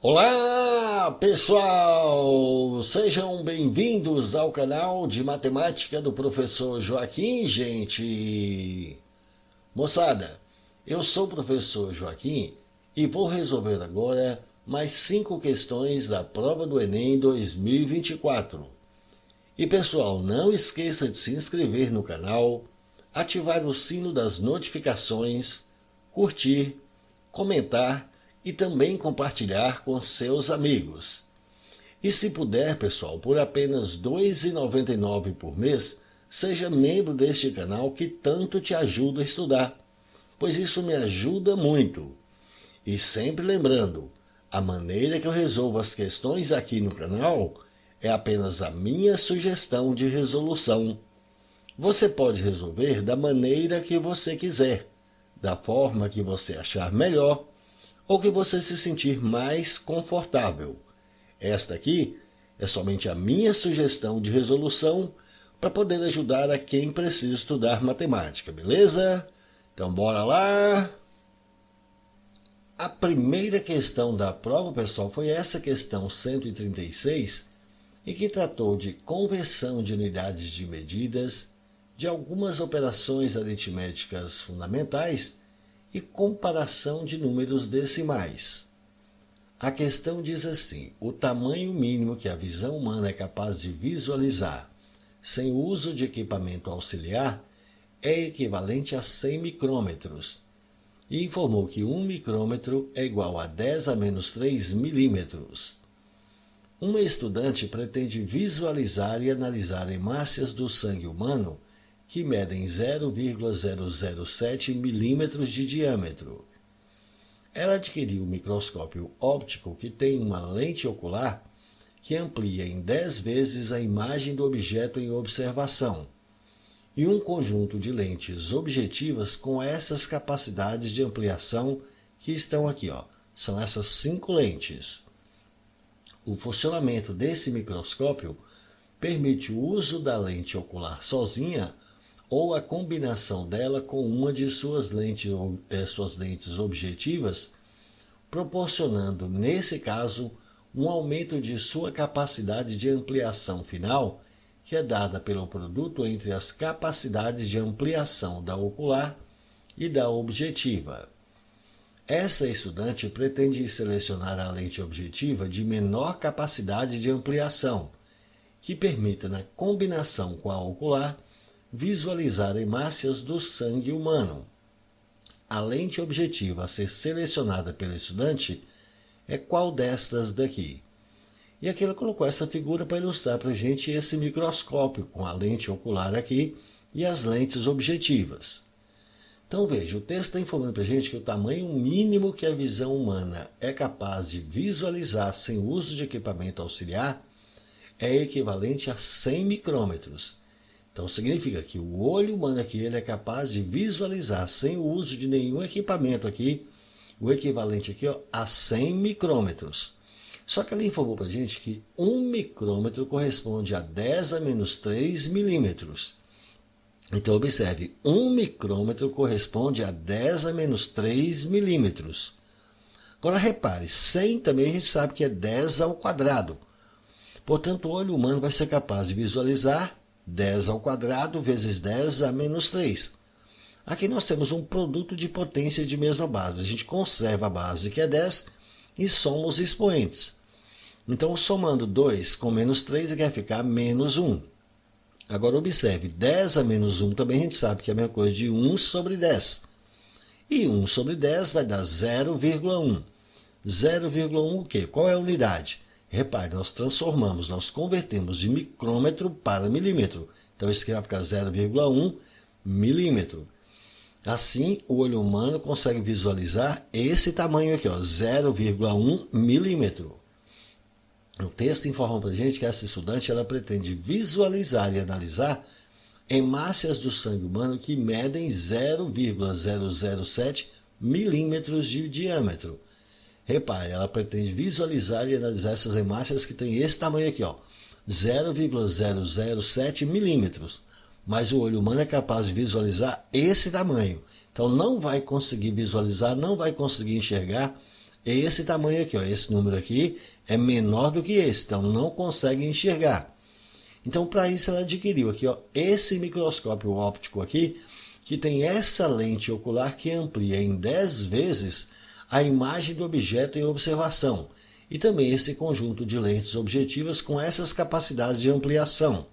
Olá, pessoal! Sejam bem-vindos ao canal de matemática do professor Joaquim, gente! Moçada, eu sou o professor Joaquim e vou resolver agora mais 5 questões da prova do Enem 2024. E, pessoal, não esqueça de se inscrever no canal, ativar o sino das notificações, curtir, comentar e também compartilhar com seus amigos. E se puder, pessoal, por apenas R$ 2,99 por mês, seja membro deste canal que tanto te ajuda a estudar, pois isso me ajuda muito. E sempre lembrando, a maneira que eu resolvo as questões aqui no canal é apenas a minha sugestão de resolução. Você pode resolver da maneira que você quiser, da forma que você achar melhor, ou que você se sentir mais confortável. Esta aqui é somente a minha sugestão de resolução para poder ajudar a quem precisa estudar matemática, beleza? Então bora lá! A primeira questão da prova, pessoal, foi essa questão 136, e que tratou de conversão de unidades de medidas, de algumas operações aritméticas fundamentais e comparação de números decimais. A questão diz assim: o tamanho mínimo que a visão humana é capaz de visualizar sem o uso de equipamento auxiliar é equivalente a 100 micrômetros, e informou que 1 micrômetro é igual a 10 a menos 3 milímetros. Uma estudante pretende visualizar e analisar hemácias do sangue humano que medem 0,007 milímetros de diâmetro. Ela adquiriu um microscópio óptico que tem uma lente ocular que amplia em 10 vezes a imagem do objeto em observação, e um conjunto de lentes objetivas com essas capacidades de ampliação que estão aqui, são essas 5 lentes. O funcionamento desse microscópio permite o uso da lente ocular sozinha ou a combinação dela com uma de suas lentes objetivas, proporcionando, nesse caso, um aumento de sua capacidade de ampliação final, que é dada pelo produto entre as capacidades de ampliação da ocular e da objetiva. Essa estudante pretende selecionar a lente objetiva de menor capacidade de ampliação, que permita, na combinação com a ocular, visualizar hemácias do sangue humano. A lente objetiva a ser selecionada pelo estudante é qual destas daqui? E aqui ela colocou essa figura para ilustrar para a gente esse microscópio com a lente ocular aqui e as lentes objetivas. Então veja, o texto está informando para a gente que o tamanho mínimo que a visão humana é capaz de visualizar sem uso de equipamento auxiliar é equivalente a 100 micrômetros. Então significa que o olho humano aqui ele é capaz de visualizar sem o uso de nenhum equipamento aqui, o equivalente aqui a 100 micrômetros. Só que ela informou para a gente que 1 micrômetro corresponde a 10 a menos 3 milímetros. Então observe, 1 micrômetro corresponde a 10 a menos 3 milímetros. Agora repare, 100 também a gente sabe que é 10 ao quadrado. Portanto, o olho humano vai ser capaz de visualizar 10 ao quadrado vezes 10 a menos 3. Aqui nós temos um produto de potência de mesma base. A gente conserva a base, que é 10, e soma os expoentes. Então, somando 2 com menos 3, vai ficar menos 1. Agora, observe, 10 a menos 1 também a gente sabe que é a mesma coisa de 1 sobre 10. E 1 sobre 10 vai dar 0,1. 0,1 o quê? Qual é a unidade? Repare, nós convertemos de micrômetro para milímetro. Então, isso aqui vai ficar 0,1 milímetro. Assim, o olho humano consegue visualizar esse tamanho aqui, 0,1 milímetro. O texto informa para a gente que essa estudante ela pretende visualizar e analisar hemácias do sangue humano que medem 0,007 milímetros de diâmetro. Repare, ela pretende visualizar e analisar essas hemácias que têm esse tamanho aqui, 0,007 milímetros. Mas o olho humano é capaz de visualizar esse tamanho. Então não vai conseguir visualizar, não vai conseguir enxergar esse tamanho aqui, ó, esse número aqui é menor do que esse, então não consegue enxergar. Então, para isso, ela adquiriu aqui, ó, esse microscópio óptico aqui, que tem essa lente ocular que amplia em 10 vezes a imagem do objeto em observação, e também esse conjunto de lentes objetivas com essas capacidades de ampliação.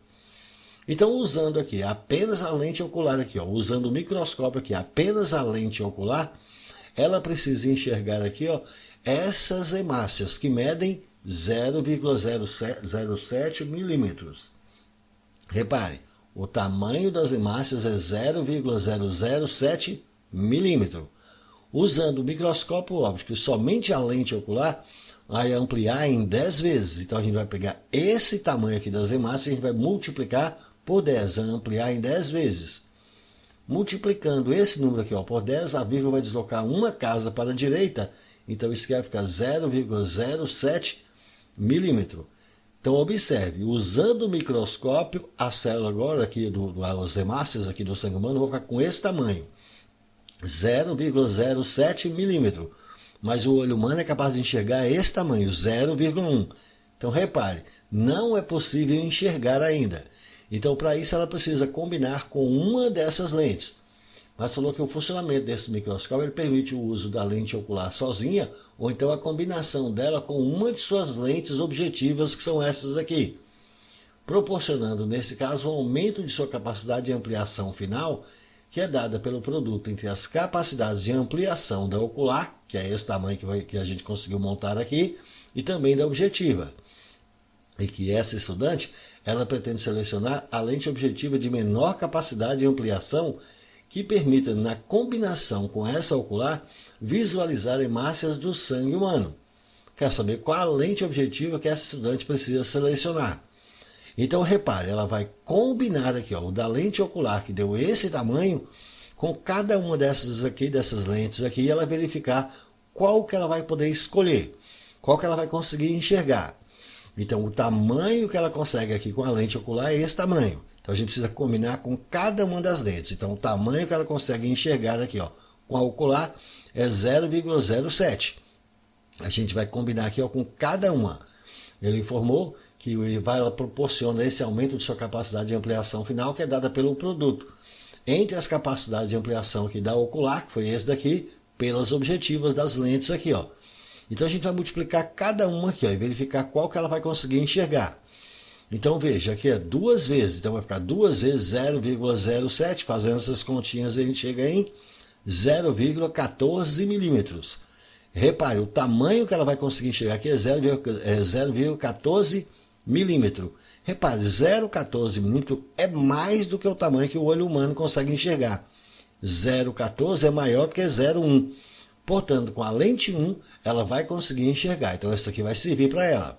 Então, usando aqui apenas a lente ocular, aqui, ó, usando o microscópio aqui, apenas a lente ocular, ela precisa enxergar aqui, ó, essas hemácias que medem 0,007 milímetros. Repare, o tamanho das hemácias é 0,007 milímetro. Usando o microscópio óptico, somente a lente ocular vai ampliar em 10 vezes. Então a gente vai pegar esse tamanho aqui das hemácias e a gente vai multiplicar por 10, ampliar em 10 vezes. Multiplicando esse número aqui, ó, por 10, a vírgula vai deslocar uma casa para a direita, então isso aqui vai ficar 0,07 milímetro. Então observe, usando o microscópio, a célula agora aqui, as hemácias aqui do sangue humano vão ficar com esse tamanho, 0,07 milímetro. Mas o olho humano é capaz de enxergar esse tamanho, 0,1. Então repare, não é possível enxergar ainda. Então, para isso, ela precisa combinar com uma dessas lentes. Mas falou que o funcionamento desse microscópio ele permite o uso da lente ocular sozinha, ou então a combinação dela com uma de suas lentes objetivas, que são essas aqui, proporcionando, nesse caso, um aumento de sua capacidade de ampliação final, que é dada pelo produto entre as capacidades de ampliação da ocular, que é esse tamanho que a gente conseguiu montar aqui, e também da objetiva. E que essa estudante, ela pretende selecionar a lente objetiva de menor capacidade de ampliação que permita, na combinação com essa ocular, visualizar hemácias do sangue humano. Quer saber qual a lente objetiva que essa estudante precisa selecionar. Então, repare, ela vai combinar aqui, ó, o da lente ocular, que deu esse tamanho, com cada uma dessas lentes aqui, e ela verificar qual que ela vai poder escolher, qual que ela vai conseguir enxergar. Então, o tamanho que ela consegue aqui com a lente ocular é esse tamanho. Então, a gente precisa combinar com cada uma das lentes. Então, o tamanho que ela consegue enxergar aqui, ó, com a ocular é 0,07. A gente vai combinar aqui, ó, com cada uma. Ele informou que ela proporciona esse aumento de sua capacidade de ampliação final, que é dada pelo produto. Entre as capacidades de ampliação aqui da ocular, que foi esse daqui, pelas objetivas das lentes aqui, ó. Então a gente vai multiplicar cada uma aqui, ó, e verificar qual que ela vai conseguir enxergar. Então veja, aqui é 2 vezes, então vai ficar 2 vezes 0,07, fazendo essas continhas a gente chega em 0,14 milímetros. Repare, o tamanho que ela vai conseguir enxergar aqui é 0,14 milímetro. Repare, 0,14 milímetro é mais do que o tamanho que o olho humano consegue enxergar. 0,14 é maior do que 0,1. Portanto, com a lente 1, ela vai conseguir enxergar. Então, essa aqui vai servir para ela.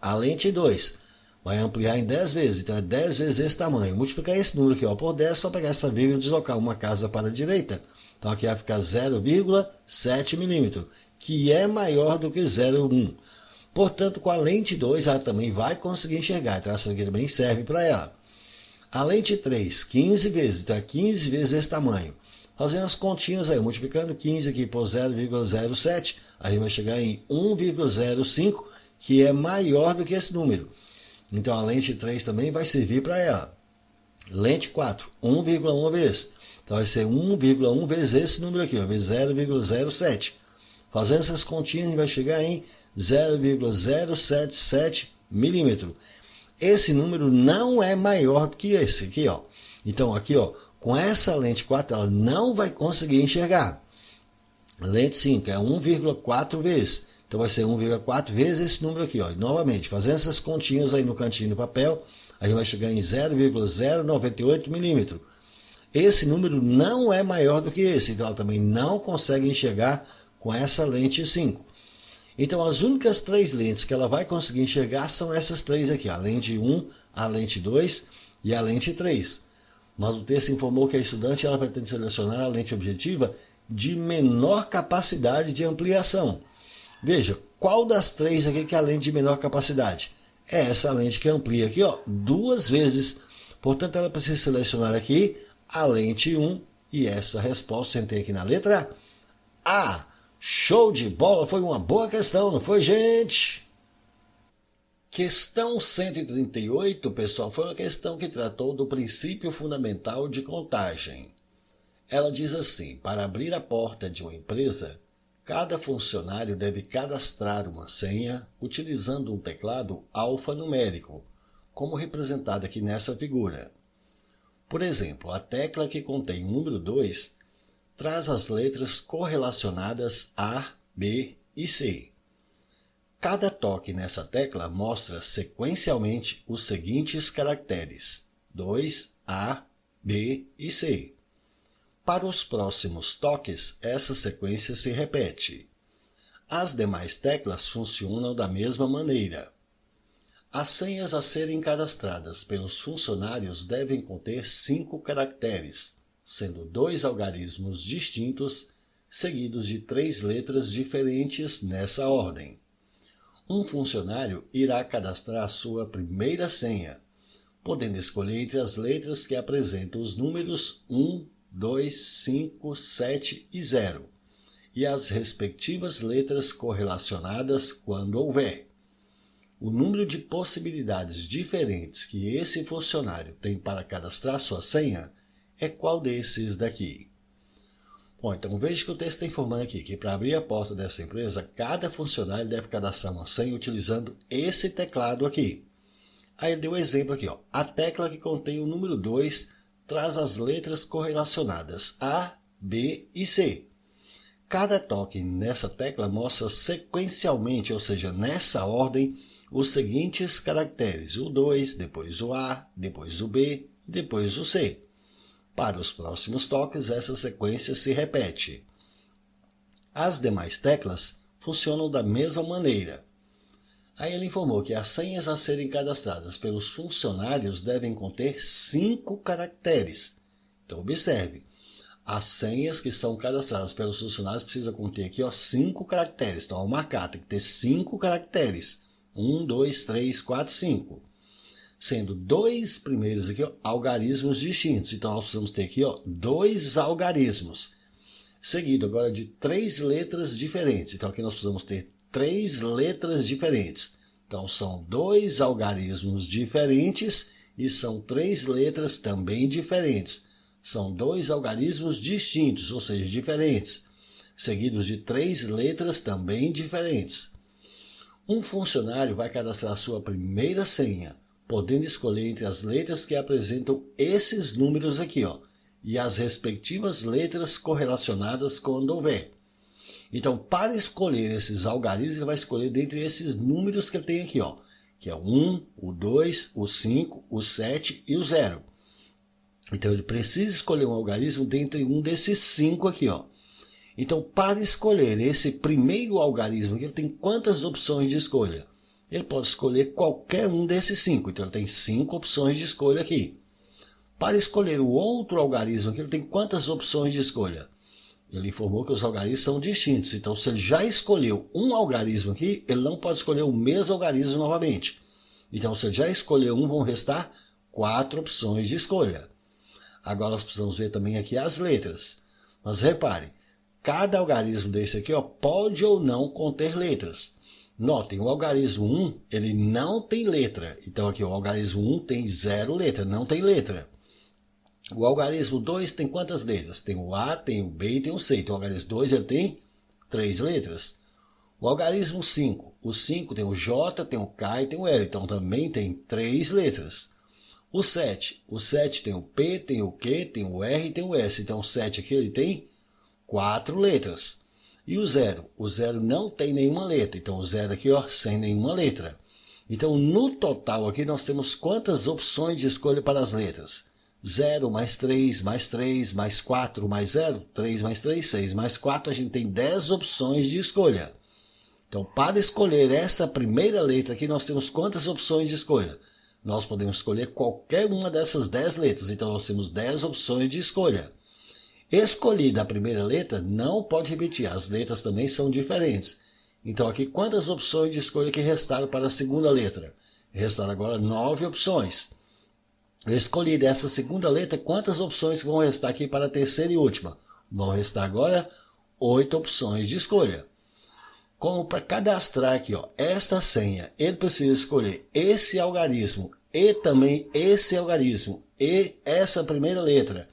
A lente 2 vai ampliar em 10 vezes. Então, é 10 vezes esse tamanho. Multiplicar esse número aqui, ó, por 10, só pegar essa vírgula e deslocar uma casa para a direita. Então, aqui vai ficar 0,7 milímetro, que é maior do que 0,1. Portanto, com a lente 2, ela também vai conseguir enxergar. Então, essa aqui também serve para ela. A lente 3, 15 vezes. Então, é 15 vezes esse tamanho. Fazendo as continhas aí, multiplicando 15 aqui por 0,07, aí vai chegar em 1,05, que é maior do que esse número. Então a lente 3 também vai servir para ela. Lente 4, 1,1 vezes. Então vai ser 1,1 vezes esse número aqui, ó, vezes 0,07. Fazendo essas continhas, a gente vai chegar em 0,077 milímetro. Esse número não é maior do que esse aqui, ó. Então aqui, ó, com essa lente 4, ela não vai conseguir enxergar. Lente 5 é 1,4 vezes. Então vai ser 1,4 vezes esse número aqui, ó. E, novamente, fazendo essas continhas aí no cantinho do papel, a gente vai chegar em 0,098 milímetro. Esse número não é maior do que esse, então ela também não consegue enxergar com essa lente 5. Então as únicas 3 lentes que ela vai conseguir enxergar são essas 3 aqui, a lente 1, a lente 2 e a lente 3. Mas o texto informou que a estudante ela pretende selecionar a lente objetiva de menor capacidade de ampliação. Veja, qual das 3 aqui que é a lente de menor capacidade? É essa lente que amplia aqui, ó, 2 vezes. Portanto, ela precisa selecionar aqui a lente 1 e essa resposta, sentei aqui na letra A. Show de bola, foi uma boa questão, não foi, gente? Questão 138, pessoal, foi uma questão que tratou do princípio fundamental de contagem. Ela diz assim: para abrir a porta de uma empresa, cada funcionário deve cadastrar uma senha utilizando um teclado alfanumérico, como representado aqui nessa figura. Por exemplo, a tecla que contém o número 2 traz as letras correlacionadas A, B e C. Cada toque nessa tecla mostra sequencialmente os seguintes caracteres: 2, A, B e C. Para os próximos toques, essa sequência se repete. As demais teclas funcionam da mesma maneira. As senhas a serem cadastradas pelos funcionários devem conter 5 caracteres, sendo 2 algarismos distintos, seguidos de 3 letras diferentes nessa ordem. Um funcionário irá cadastrar a sua primeira senha, podendo escolher entre as letras que apresentam os números 1, 2, 5, 7 e 0, e as respectivas letras correlacionadas quando houver. O número de possibilidades diferentes que esse funcionário tem para cadastrar sua senha é qual desses daqui? Bom, então veja que o texto está informando aqui que para abrir a porta dessa empresa, cada funcionário deve cadastrar uma senha utilizando esse teclado aqui. Aí ele deu um exemplo aqui, ó. A tecla que contém o número 2 traz as letras correlacionadas A, B e C. Cada toque nessa tecla mostra sequencialmente, ou seja, nessa ordem, os seguintes caracteres: o 2, depois o A, depois o B e depois o C. Para os próximos toques, essa sequência se repete. As demais teclas funcionam da mesma maneira. Aí ele informou que as senhas a serem cadastradas pelos funcionários devem conter 5 caracteres. Então, observe, as senhas que são cadastradas pelos funcionários precisam conter aqui 5 caracteres. Então, ao marcar, tem que ter 5 caracteres. 1, 2, 3, 4, 5. Sendo 2 primeiros aqui, algarismos distintos. Então, nós precisamos ter aqui 2 algarismos. Seguido agora de 3 letras diferentes. Então, aqui nós precisamos ter 3 letras diferentes. Então, são 2 algarismos diferentes e são 3 letras também diferentes. São 2 algarismos distintos, ou seja, diferentes, seguidos de 3 letras também diferentes. Um funcionário vai cadastrar sua primeira senha, podendo escolher entre as letras que apresentam esses números aqui, e as respectivas letras correlacionadas quando houver. Então, para escolher esses algarismos, ele vai escolher dentre esses números que ele tem aqui, que é o 1, o 2, o 5, o 7 e o 0. Então, ele precisa escolher um algarismo dentre um desses 5 aqui, Então, para escolher esse primeiro algarismo aqui, ele tem quantas opções de escolha? Ele pode escolher qualquer um desses 5. Então, ele tem 5 opções de escolha aqui. Para escolher o outro algarismo aqui, ele tem quantas opções de escolha? Ele informou que os algarismos são distintos. Então, se ele já escolheu um algarismo aqui, ele não pode escolher o mesmo algarismo novamente. Então, se ele já escolheu um, vão restar 4 opções de escolha. Agora, nós precisamos ver também aqui as letras. Mas repare, cada algarismo desse aqui pode ou não conter letras. Notem, o algarismo 1, ele não tem letra. Então, aqui o algarismo 1 tem 0 letra, não tem letra. O algarismo 2 tem quantas letras? Tem o A, tem o B e tem o C. Então, o algarismo 2 ele tem 3 letras. O algarismo 5. O 5 tem o J, tem o K e tem o L. Então, também tem 3 letras. O 7. O 7 tem o P, tem o Q, tem o R e tem o S. Então, o 7 aqui ele tem 4 letras. E o 0? O 0 não tem nenhuma letra. Então, o 0 aqui, sem nenhuma letra. Então, no total aqui, nós temos quantas opções de escolha para as letras? 0 mais 3, mais 3, mais 4, mais 0, 3 mais 3, 6 mais 4, a gente tem 10 opções de escolha. Então, para escolher essa primeira letra aqui, nós temos quantas opções de escolha? Nós podemos escolher qualquer uma dessas 10 letras, então nós temos 10 opções de escolha. Escolhida a primeira letra, não pode repetir, as letras também são diferentes. Então, aqui, quantas opções de escolha que restaram para a segunda letra? Restaram agora 9 opções. Eu escolhi dessa segunda letra, quantas opções vão restar aqui para a terceira e última? Vão restar agora 8 opções de escolha. Como para cadastrar aqui, esta senha, ele precisa escolher esse algarismo e também esse algarismo, e essa primeira letra,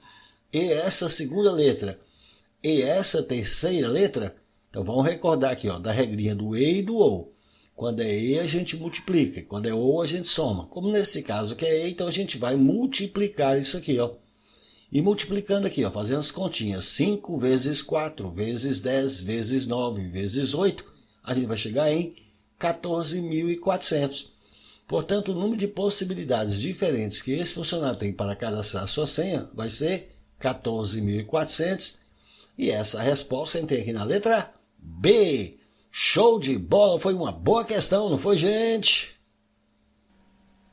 e essa segunda letra, e essa terceira letra. Então vamos recordar aqui da regrinha do e e do ou. Quando é e, a gente multiplica, quando é ou, a gente soma. Como nesse caso que é e, então a gente vai multiplicar isso aqui, e multiplicando aqui, fazendo as continhas, 5 vezes 4, vezes 10, vezes 9, vezes 8, a gente vai chegar em 14.400. Portanto, o número de possibilidades diferentes que esse funcionário tem para cadastrar a sua senha vai ser 14.400. E essa resposta a gente tem aqui na letra B. Show de bola! Foi uma boa questão, não foi, gente?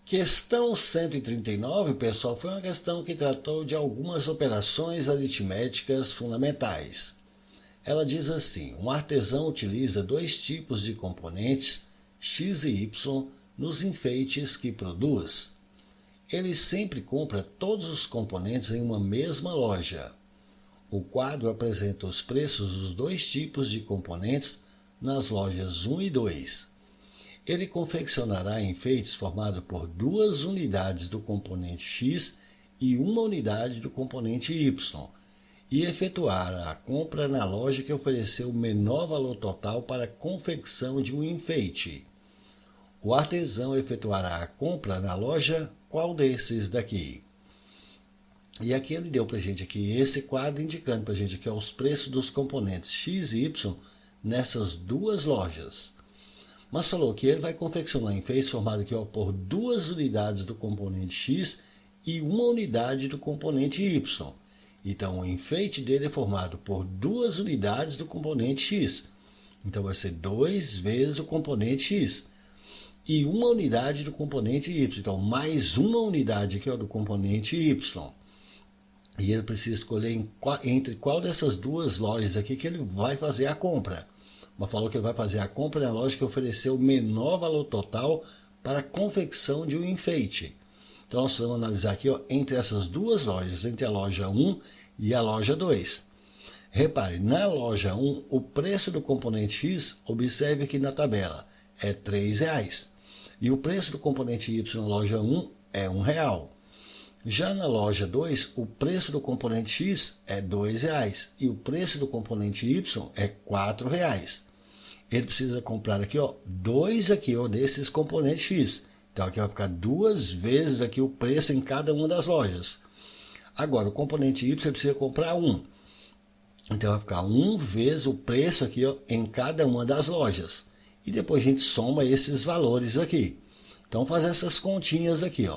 Questão 139, pessoal, foi uma questão que tratou de algumas operações aritméticas fundamentais. Ela diz assim: um artesão utiliza 2 tipos de componentes, X e Y, nos enfeites que produz. Ele sempre compra todos os componentes em uma mesma loja. O quadro apresenta os preços dos 2 tipos de componentes nas lojas 1 e 2. Ele confeccionará enfeites formados por 2 unidades do componente X e 1 unidade do componente Y, e efetuará a compra na loja que ofereceu o menor valor total para a confecção de um enfeite. O artesão efetuará a compra na loja qual desses daqui? E aqui ele deu para a gente aqui esse quadro indicando para a gente aqui os preços dos componentes X e Y nessas 2 lojas. Mas falou que ele vai confeccionar enfeites formados aqui por 2 unidades do componente X e 1 unidade do componente Y. Então o enfeite dele é formado por 2 unidades do componente X. Então vai ser 2 vezes o componente X. E 1 unidade do componente Y. Então mais 1 unidade aqui do componente Y. E ele precisa escolher entre qual dessas 2 lojas aqui que ele vai fazer a compra. Mas falou que ele vai fazer a compra na loja que ofereceu o menor valor total para a confecção de um enfeite. Então nós vamos analisar aqui entre essas 2 lojas, entre a loja 1 e a loja 2. Repare, na loja 1, o preço do componente X, observe aqui na tabela, é R$ 3,00. E o preço do componente Y na loja 1 é R$ 1,00. Já na loja 2, o preço do componente X é R$ 2,00 e o preço do componente Y é R$ 4,00. Ele precisa comprar aqui, 2 aqui, desses componentes X. Então aqui vai ficar 2 vezes aqui o preço em cada uma das lojas. Agora, o componente Y precisa comprar 1. Então vai ficar 1 vezes o preço aqui, em cada uma das lojas. E depois a gente soma esses valores aqui. Então fazer essas continhas aqui,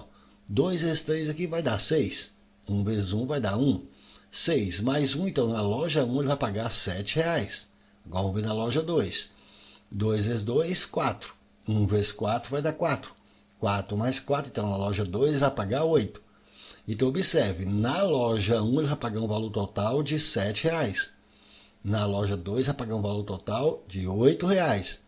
2 vezes 3 aqui vai dar 6. 1 vezes 1 vai dar 1. 6 mais 1, então na loja 1 ele vai pagar R$ 7,00. Agora vamos ver na loja 2. 2 vezes 2, 4. 1 vezes 4 vai dar 4. 4 mais 4, então na loja 2 ele vai pagar 8. Então observe, na loja 1 ele vai pagar um valor total de R$ 7,00. Na loja 2 vai pagar um valor total de R$ 8,00.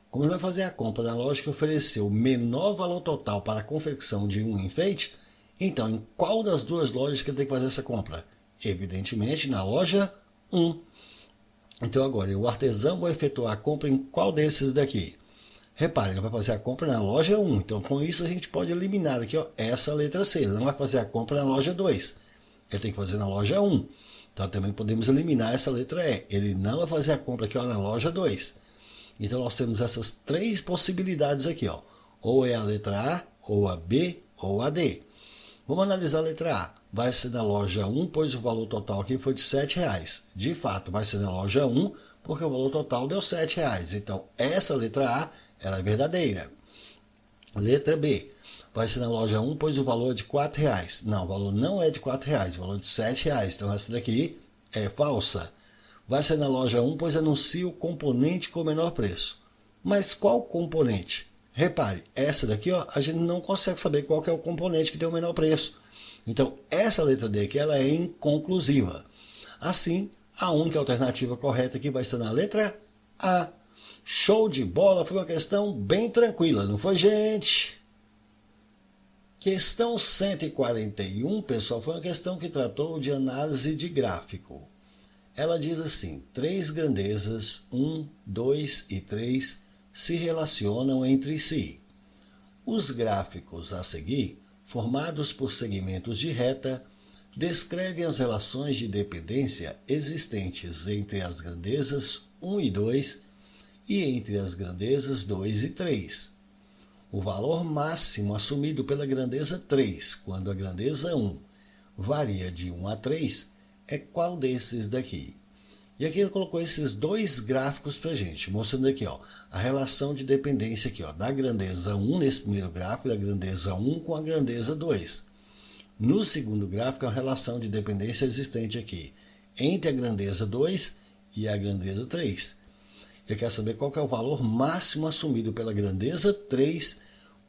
Como ele vai fazer a compra na loja que ofereceu o menor valor total para a confecção de um enfeite, então em qual das 2 lojas que ele tem que fazer essa compra? Evidentemente na loja 1. Então agora o artesão vai efetuar a compra em qual desses daqui? Repare, ele vai fazer a compra na loja 1. Então com isso a gente pode eliminar aqui essa letra C. Ele não vai fazer a compra na loja 2. Ele tem que fazer na loja 1. Então também podemos eliminar essa letra E. Ele não vai fazer a compra aqui na loja 2. Então nós temos essas 3 possibilidades aqui, ou é a letra A, ou a B, ou a D. Vamos analisar a letra A. Vai ser na loja 1, pois o valor total aqui foi de R$ 7,00. De fato, vai ser na loja 1, porque o valor total deu R$ 7,00. Então, essa letra A, ela é verdadeira. Letra B. Vai ser na loja 1, pois o valor é de R$ 4,00. Não, o valor não é de R$ 4,00, o valor é de R$ 7,00. Então, essa daqui é falsa. Vai ser na loja 1, pois anuncia o componente com o menor preço. Mas qual componente? Repare, essa daqui a gente não consegue saber qual que é o componente que tem o menor preço. Então, essa letra D aqui ela é inconclusiva. Assim, a única alternativa correta aqui vai ser na letra A. Show de bola, foi uma questão bem tranquila, não foi, gente? Questão 141, pessoal, foi uma questão que tratou de análise de gráfico. ela diz assim: três grandezas 1, 2 e 3 se relacionam entre si. Os gráficos a seguir, formados por segmentos de reta, descrevem as relações de dependência existentes entre as grandezas 1 e 2 e entre as grandezas 2 e 3. O valor máximo assumido pela grandeza 3, quando a grandeza 1 varia de 1 a 3, é qual desses daqui? E aqui ele colocou esses dois gráficos para a gente, mostrando aqui a relação de dependência aqui, da grandeza 1 nesse primeiro gráfico, da grandeza 1 com a grandeza 2. No segundo gráfico, a relação de dependência existente aqui entre a grandeza 2 e a grandeza 3. Ele quer saber qual que é o valor máximo assumido pela grandeza 3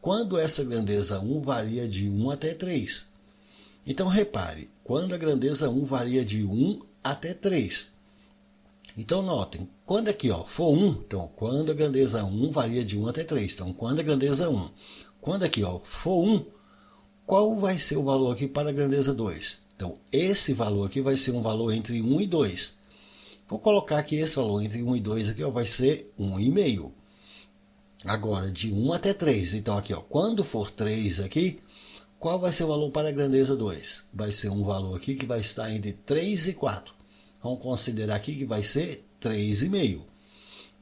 quando essa grandeza 1 varia de 1 até 3. Então, repare, quando a grandeza 1 varia de 1 até 3. Então, notem, quando aqui for 1, então, quando a grandeza 1 varia de 1 até 3. Então, quando a grandeza 1, quando aqui for 1, qual vai ser o valor aqui para a grandeza 2? Então, esse valor aqui vai ser um valor entre 1 e 2. Vou colocar aqui esse valor entre 1 e 2 aqui, vai ser 1,5. Agora, de 1 até 3. Então, aqui, quando for 3 aqui, qual vai ser o valor para a grandeza 2? Vai ser um valor aqui que vai estar entre 3 e 4. Vamos considerar aqui que vai ser 3,5.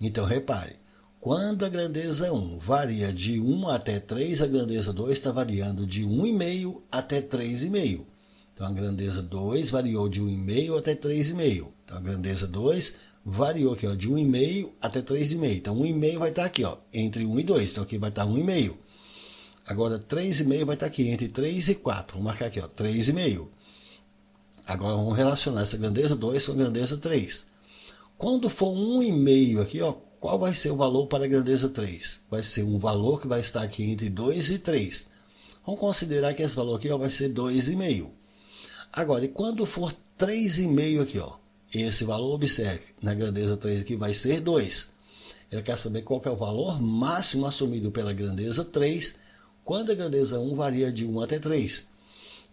Então, repare, quando a grandeza 1 varia de 1 até 3, a grandeza 2 está variando de 1,5 até 3,5. Então, a grandeza 2 variou de 1,5 até 3,5. Então, a grandeza 2 variou aqui de 1,5 até 3,5. Então, 1,5 vai estar aqui entre 1 e 2. Então, aqui vai estar 1,5. Agora, 3,5 vai estar aqui entre 3 e 4. Vamos marcar aqui, 3,5. Agora, vamos relacionar essa grandeza 2 com a grandeza 3. Quando for 1,5 aqui, qual vai ser o valor para a grandeza 3? Vai ser um valor que vai estar aqui entre 2 e 3. Vamos considerar que esse valor aqui vai ser 2,5. Agora, e quando for 3,5 aqui, esse valor, observe, na grandeza 3 aqui vai ser 2. Ele quer saber qual que é o valor máximo assumido pela grandeza 3, quando a grandeza 1 varia de 1 até 3.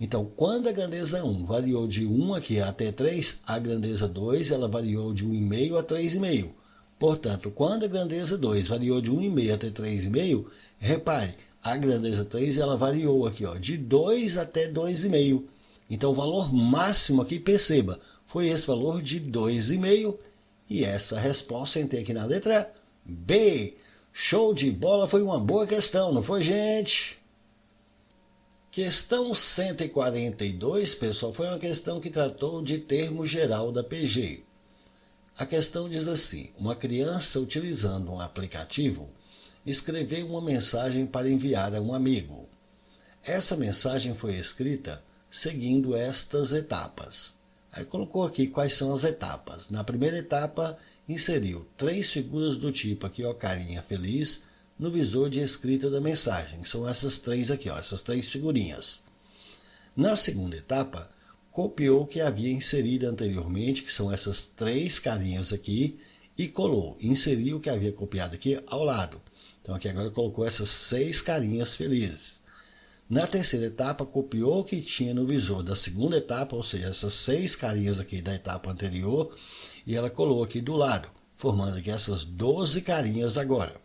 Então, quando a grandeza 1 variou de 1 aqui até 3, a grandeza 2 ela variou de 1,5 a 3,5. Portanto, quando a grandeza 2 variou de 1,5 até 3,5, repare, a grandeza 3 ela variou aqui de 2 até 2,5. Então, o valor máximo aqui, perceba, foi esse valor de 2,5. E essa resposta entrei aqui na letra B. Show de bola, foi uma boa questão, não foi, gente? Questão 142, pessoal, foi uma questão que tratou de termo geral da PG. A questão diz assim: uma criança utilizando um aplicativo escreveu uma mensagem para enviar a um amigo. Essa mensagem foi escrita seguindo estas etapas. Aí colocou aqui quais são as etapas. Na primeira etapa, inseriu 3 figuras do tipo aqui, carinha feliz, no visor de escrita da mensagem. São essas 3 aqui, essas 3 figurinhas. Na segunda etapa, copiou o que havia inserido anteriormente, que são essas 3 carinhas aqui, e colou, inseriu o que havia copiado aqui ao lado. Então aqui agora colocou essas 6 carinhas felizes. Na terceira etapa, copiou o que tinha no visor da segunda etapa, ou seja, essas 6 carinhas aqui da etapa anterior, e ela colou aqui do lado, formando aqui essas 12 carinhas agora.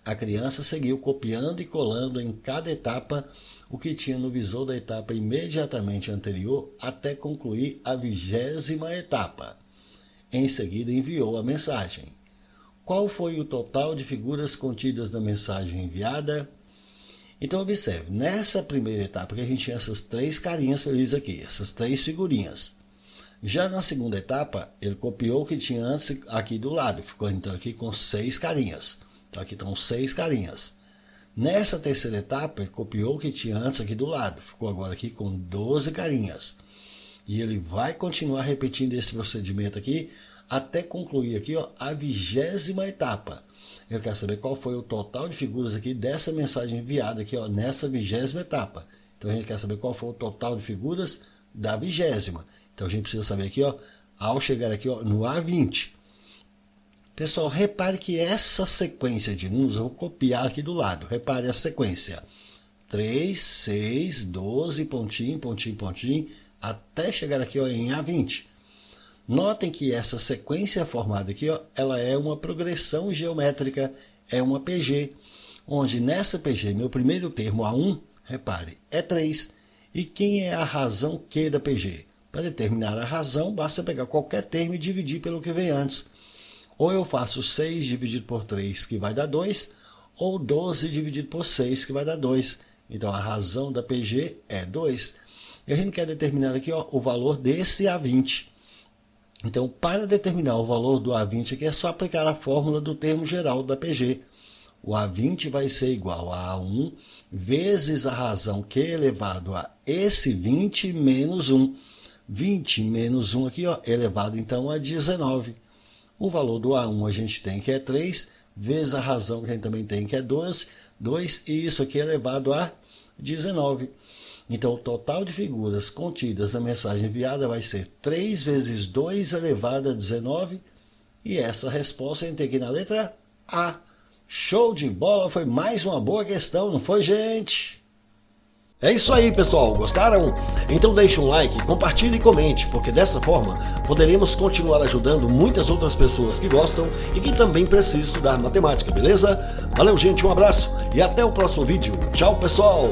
A criança seguiu copiando e colando em cada etapa o que tinha no visor da etapa imediatamente anterior até concluir a 20ª etapa. Em seguida, enviou a mensagem. Qual foi o total de figuras contidas na mensagem enviada? Então, observe, nessa primeira etapa que a gente tinha essas 3 carinhas felizes aqui, essas 3 figurinhas. Já na segunda etapa, ele copiou o que tinha antes aqui do lado, ficou então aqui com 6 carinhas. Então, aqui estão 6 carinhas. Nessa terceira etapa, ele copiou o que tinha antes aqui do lado, ficou agora aqui com 12 carinhas. E ele vai continuar repetindo esse procedimento aqui, até concluir aqui a 20ª etapa. Eu quero saber qual foi o total de figuras aqui dessa mensagem enviada aqui, nessa 20ª etapa. Então a gente quer saber qual foi o total de figuras da 20ª. Então a gente precisa saber aqui, ao chegar aqui no A20. Pessoal, repare que essa sequência de números eu vou copiar aqui do lado. Repare a sequência. 3, 6, 12, pontinho, pontinho, pontinho, até chegar aqui em A20. Notem que essa sequência formada aqui, ó, ela é uma progressão geométrica, é uma PG, onde nessa PG, meu primeiro termo A1, repare, é 3. E quem é a razão Q da PG? Para determinar a razão, basta pegar qualquer termo e dividir pelo que vem antes. Ou eu faço 6 dividido por 3, que vai dar 2, ou 12 dividido por 6, que vai dar 2. Então, a razão da PG é 2. E a gente quer determinar aqui, ó, o valor desse A20. Então, para determinar o valor do A20 aqui, é só aplicar a fórmula do termo geral da PG. O A20 vai ser igual a A1 vezes a razão Q elevado a esse 20 menos 1. 20 menos 1 aqui, ó, elevado então a 19. O valor do A1 a gente tem que é 3, vezes a razão que a gente também tem que é 2, e isso aqui é elevado a 19. Então, o total de figuras contidas na mensagem enviada vai ser 3 vezes 2 elevado a 19. E essa resposta a gente tem aqui na letra A. Show de bola! Foi mais uma boa questão, não foi, gente? É isso aí, pessoal. Gostaram? Então deixe um like, compartilhe e comente, porque dessa forma poderemos continuar ajudando muitas outras pessoas que gostam e que também precisam estudar matemática, beleza? Valeu, gente, um abraço e até o próximo vídeo. Tchau, pessoal!